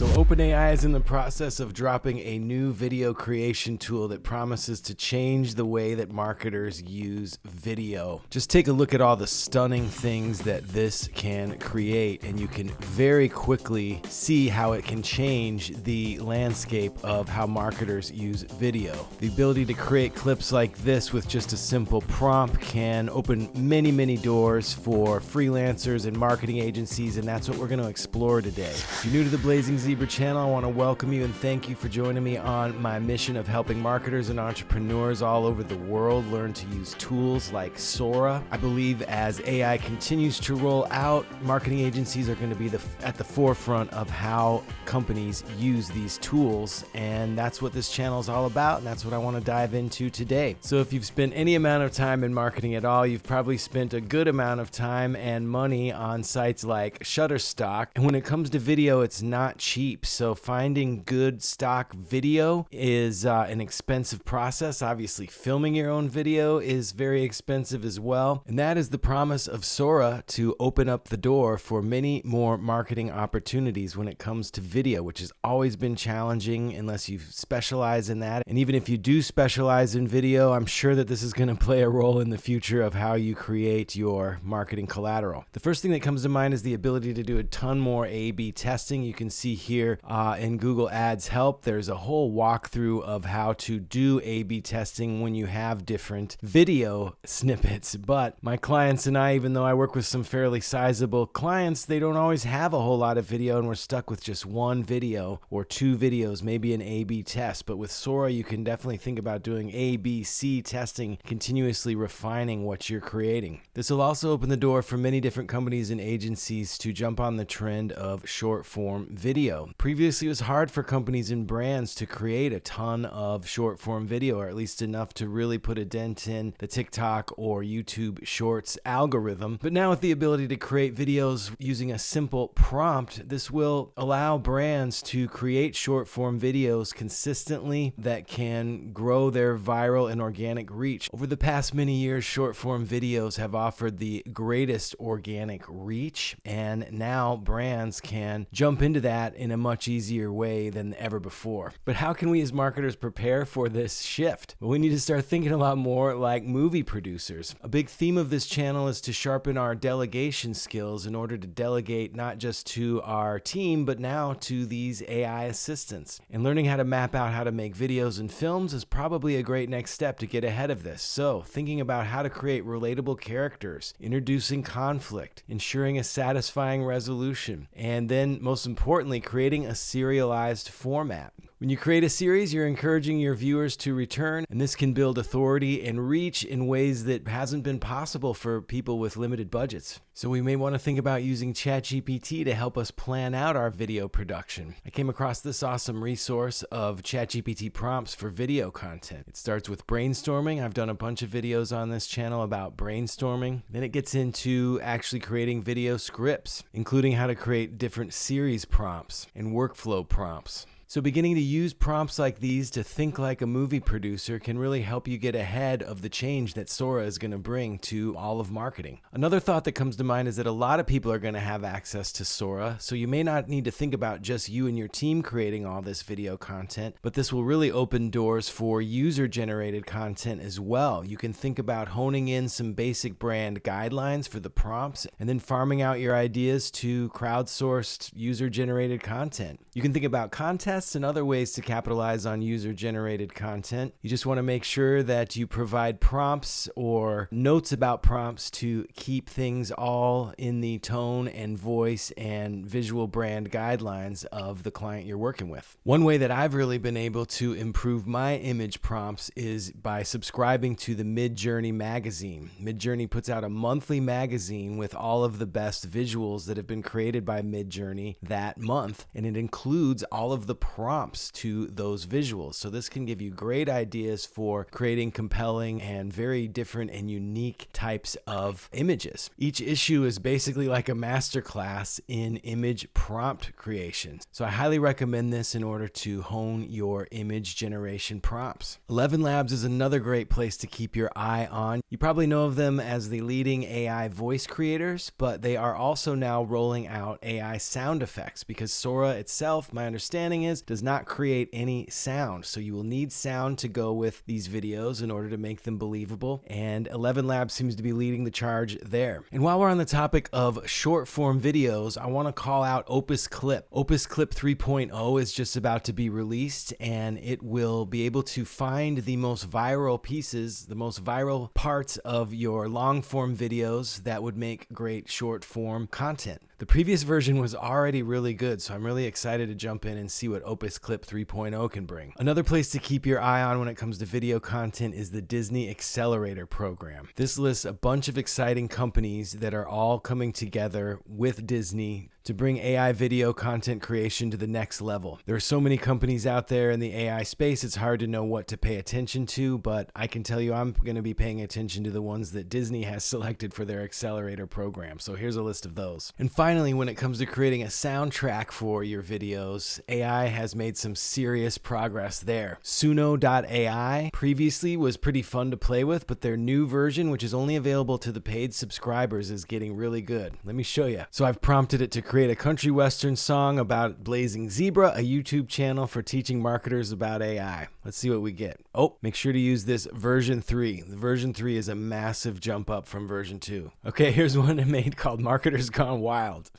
So OpenAI is in the process of dropping a new video creation tool that promises to change the way that marketers use video. Just take a look at all the stunning things that this can create, and you can very quickly see how it can change the landscape of how marketers use video. The ability to create clips like this with just a simple prompt can open many, many doors for freelancers and marketing agencies, and that's what we're going to explore today. If you're new to the Blazing Zebra channel, I want to welcome you and thank you for joining me on my mission of helping marketers and entrepreneurs all over the world learn to use tools like Sora. I believe as AI continues to roll out, marketing agencies are going to be at the forefront of how companies use these tools, and that's what this channel is all about, and that's what I want to dive into today. So if you've spent any amount of time in marketing at all, you've probably spent a good amount of time and money on sites like Shutterstock, and when it comes to video, it's not cheap. So finding good stock video is an expensive process. Obviously, filming your own video is very expensive as well. And that is the promise of Sora, to open up the door for many more marketing opportunities when it comes to video, which has always been challenging unless you specialize in that. And even if you do specialize in video, I'm sure that this is going to play a role in the future of how you create your marketing collateral. The first thing that comes to mind is the ability to do a ton more A/B testing. You can see here in Google Ads Help, there's a whole walkthrough of how to do A/B testing when you have different video snippets. But my clients and I, even though I work with some fairly sizable clients, they don't always have a whole lot of video, and we're stuck with just one video or two videos, maybe an A/B test. But with Sora, you can definitely think about doing A/B/C testing, continuously refining what you're creating. This will also open the door for many different companies and agencies to jump on the trend of short form video. Previously, it was hard for companies and brands to create a ton of short form video, or at least enough to really put a dent in the TikTok or YouTube Shorts algorithm. But now with the ability to create videos using a simple prompt, this will allow brands to create short form videos consistently that can grow their viral and organic reach. Over the past many years, short form videos have offered the greatest organic reach, and now brands can jump into that in a much easier way than ever before. But how can we as marketers prepare for this shift? Well, we need to start thinking a lot more like movie producers. A big theme of this channel is to sharpen our delegation skills in order to delegate not just to our team, but now to these AI assistants. And learning how to map out how to make videos and films is probably a great next step to get ahead of this. So thinking about how to create relatable characters, introducing conflict, ensuring a satisfying resolution, and then most importantly, creating a serialized format. When you create a series, you're encouraging your viewers to return, and this can build authority and reach in ways that hasn't been possible for people with limited budgets. So we may want to think about using ChatGPT to help us plan out our video production. I came across this awesome resource of ChatGPT prompts for video content. It starts with brainstorming. I've done a bunch of videos on this channel about brainstorming. Then it gets into actually creating video scripts, including how to create different series prompts and workflow prompts. So beginning to use prompts like these to think like a movie producer can really help you get ahead of the change that Sora is going to bring to all of marketing. Another thought that comes to mind is that a lot of people are going to have access to Sora, so you may not need to think about just you and your team creating all this video content, but this will really open doors for user-generated content as well. You can think about honing in some basic brand guidelines for the prompts and then farming out your ideas to crowdsourced user-generated content. You can think about contests and other ways to capitalize on user-generated content. You just want to make sure that you provide prompts or notes about prompts to keep things all in the tone and voice and visual brand guidelines of the client you're working with. One way that I've really been able to improve my image prompts is by subscribing to the Midjourney magazine. Midjourney puts out a monthly magazine with all of the best visuals that have been created by Midjourney that month, and it includes all of the prompts to those visuals. So this can give you great ideas for creating compelling and very different and unique types of images. Each issue is basically like a masterclass in image prompt creation. So I highly recommend this in order to hone your image generation prompts. 11 Labs is another great place to keep your eye on. You probably know of them as the leading AI voice creators, but they are also now rolling out AI sound effects because Sora itself, my understanding is, does not create any sound. So you will need sound to go with these videos in order to make them believable. And 11 Labs seems to be leading the charge there. And while we're on the topic of short form videos, I want to call out Opus Clip. Opus Clip 3.0 is just about to be released, and it will be able to find the most viral pieces, the most viral parts of your long form videos that would make great short form content. The previous version was already really good, so I'm really excited to jump in and see what Opus Clip 3.0 can bring. Another place to keep your eye on when it comes to video content is the Disney Accelerator program. This lists a bunch of exciting companies that are all coming together with Disney to bring AI video content creation to the next level. There are so many companies out there in the AI space, it's hard to know what to pay attention to, but I can tell you I'm going to be paying attention to the ones that Disney has selected for their accelerator program. So here's a list of those. And finally, when it comes to creating a soundtrack for your videos, AI has made some serious progress there. Suno.AI previously was pretty fun to play with, but their new version, which is only available to the paid subscribers, is getting really good. Let me show you. So I've prompted it to create a country western song about Blazing Zebra, a YouTube channel for teaching marketers about AI. Let's see what we get. Oh, make sure to use this version 3. The version 3 is a massive jump up from version 2. Okay, here's one I made called Marketers Gone Wild.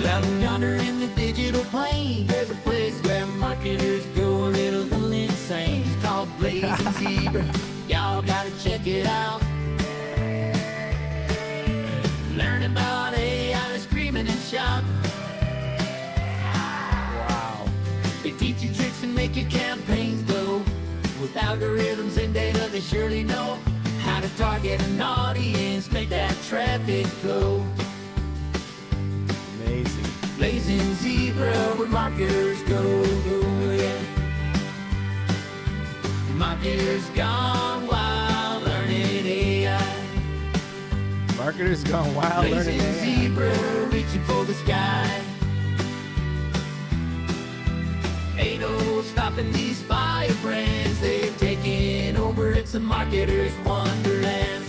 Out yonder in the digital plane, there's a place where marketers go a little insane. It's called Blazing Zebra. Y'all gotta check it out. Learn about AI, screaming and shouting. Wow. They teach you tricks and make your campaigns go. With algorithms and data, they surely know how to target an audience, make that traffic flow. Amazing. Blazing Zebra, where marketers go, yeah. Marketers gone wild, learning AI. Marketers Gone Wild, learning Blazing AI. Zebra, reaching for the sky. Ain't no stopping these firebrands. They've taken over, it's a marketer's wonderland.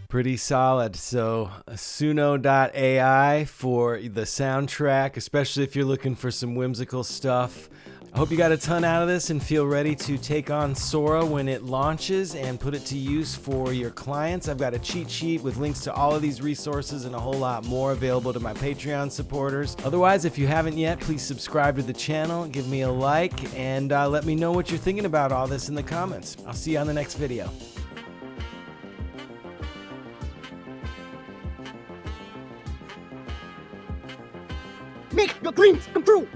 Pretty solid. So Suno.AI for the soundtrack, especially if you're looking for some whimsical stuff. I hope you got a ton out of this and feel ready to take on Sora when it launches and put it to use for your clients. I've got a cheat sheet with links to all of these resources and a whole lot more available to my Patreon supporters. Otherwise, if you haven't yet, please subscribe to the channel, give me a like, and let me know what you're thinking about all this in the comments. I'll see you on the next video. Make your dreams come true.